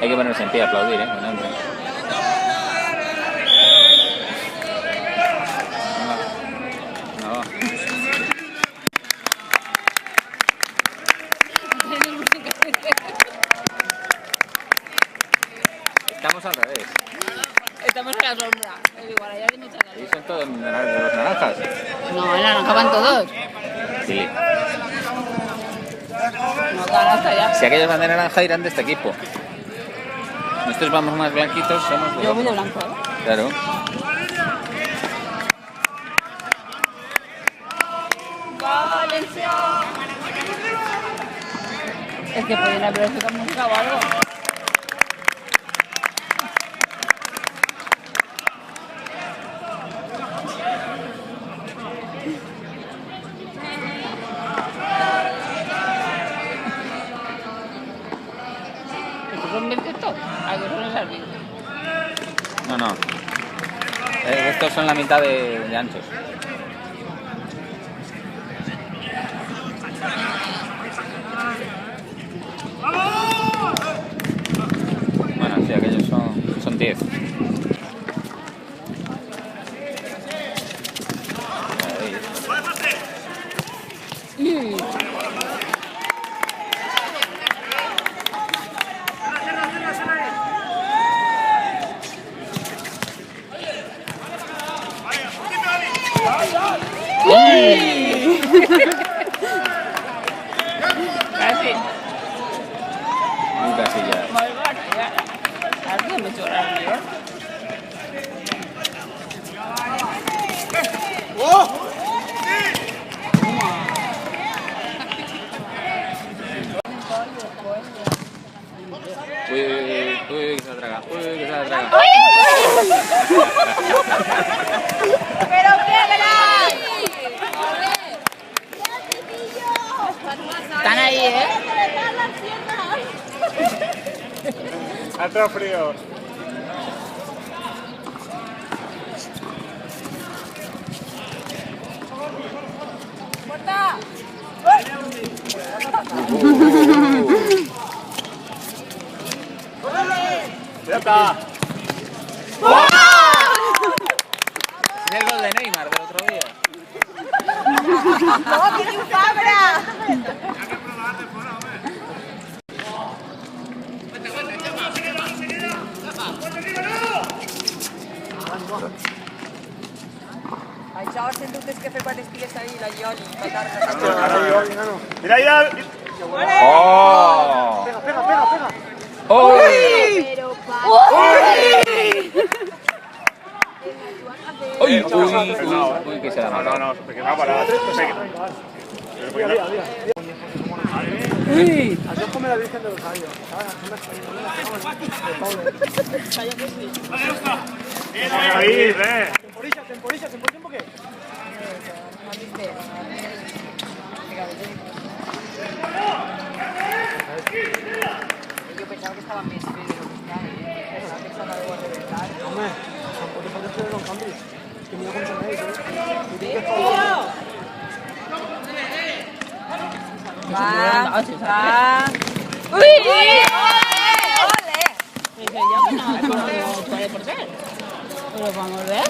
Hay que ponerse en pie a aplaudir, cuando entren. No. Estamos al revés. Estamos en la sombra. Igual allá hay mucha calor. ¿Y son todos de los naranjas? No, en naranja van todos. Sí. No, naranja ya. Si aquellos van de naranja irán de este equipo. Nosotros vamos más blanquitos, somos los Yo voy de otros. blanco, ¿eh? Claro. ¡Valencia! Es que podrían haber hecho música o algo. ¿Estos son 20 top? ¿A qué son esas 20? No. Estos son la mitad de anchos. Bueno, sí, aquellos son 10. Casi. Casi ya. Alguien me llora, ¿no? Uy, que se la traga. Que se la traga. ¡Pero qué gran! Están ahí, ¿eh? Hace frío. ¡Ya está! Es el gol de Neymar del otro día. ¡No, tiene un cabra! Això sento que és que fer quan estigues ahí la Ioli, ¡Mira, mira! ¡Oh! ¡Pega, pega, pega, pega! ¡Uy! ¡Uy! ¡Uy! Que se la mata. No, que va para... Això és com la Virgen de Rosario. Ahí, ve. Temporiza un poquet. Jo pensava que estava més bé de lo que està, pensava que estava de rebentar. Home, tampoc te pots fer un canvi. És que mira com se m'eix, Va. Ui! Ole! Dije yo que no puede por ser. Pero vamos a ver.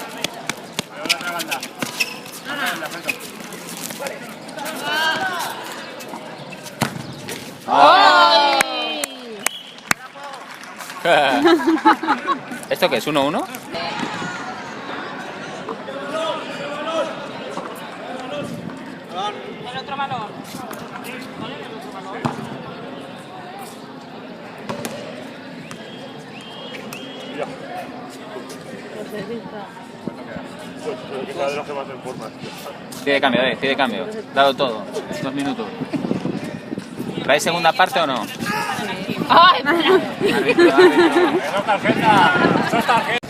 ¡Ay! ¿Esto qué es? ¿1-1? El otro balón. Quizá de los que más en forma. Pide cambio, pide cambio. Dado todo. 2 minutos. ¿Traes segunda parte o no? ¡Ay! ¡Eso es tarjeta! ¡Eso es tarjeta!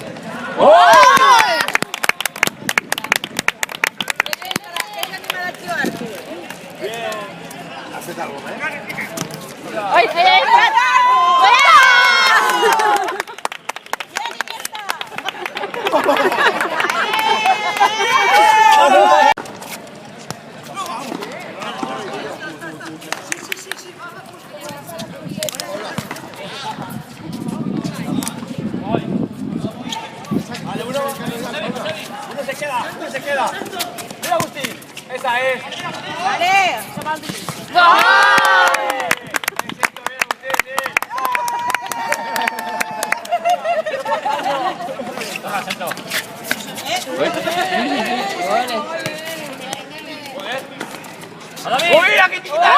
Has algo, ¡Ay! ¡Ay! queda. Mira, Agustín. Esa es. Vale, se va al Toma, Sento. ¡A David! ¡Uy, la que chiquita!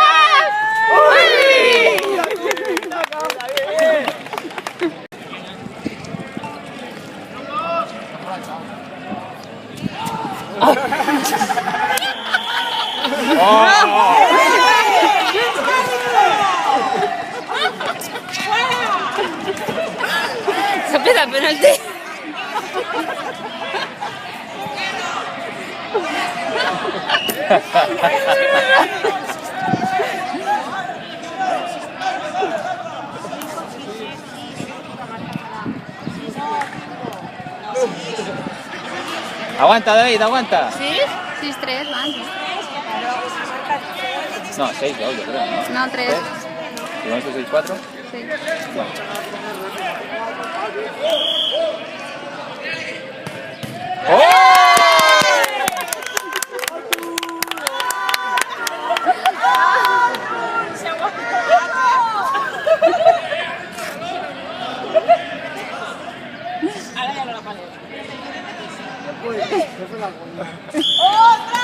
Se pega el penalti. Aguanta, David, aguanta. ¿Sí? 6-3 van. No, 6-2, yo creo, ¿no? No, 3. ¿Y vamos a 6-4? Sí. ¡Otra!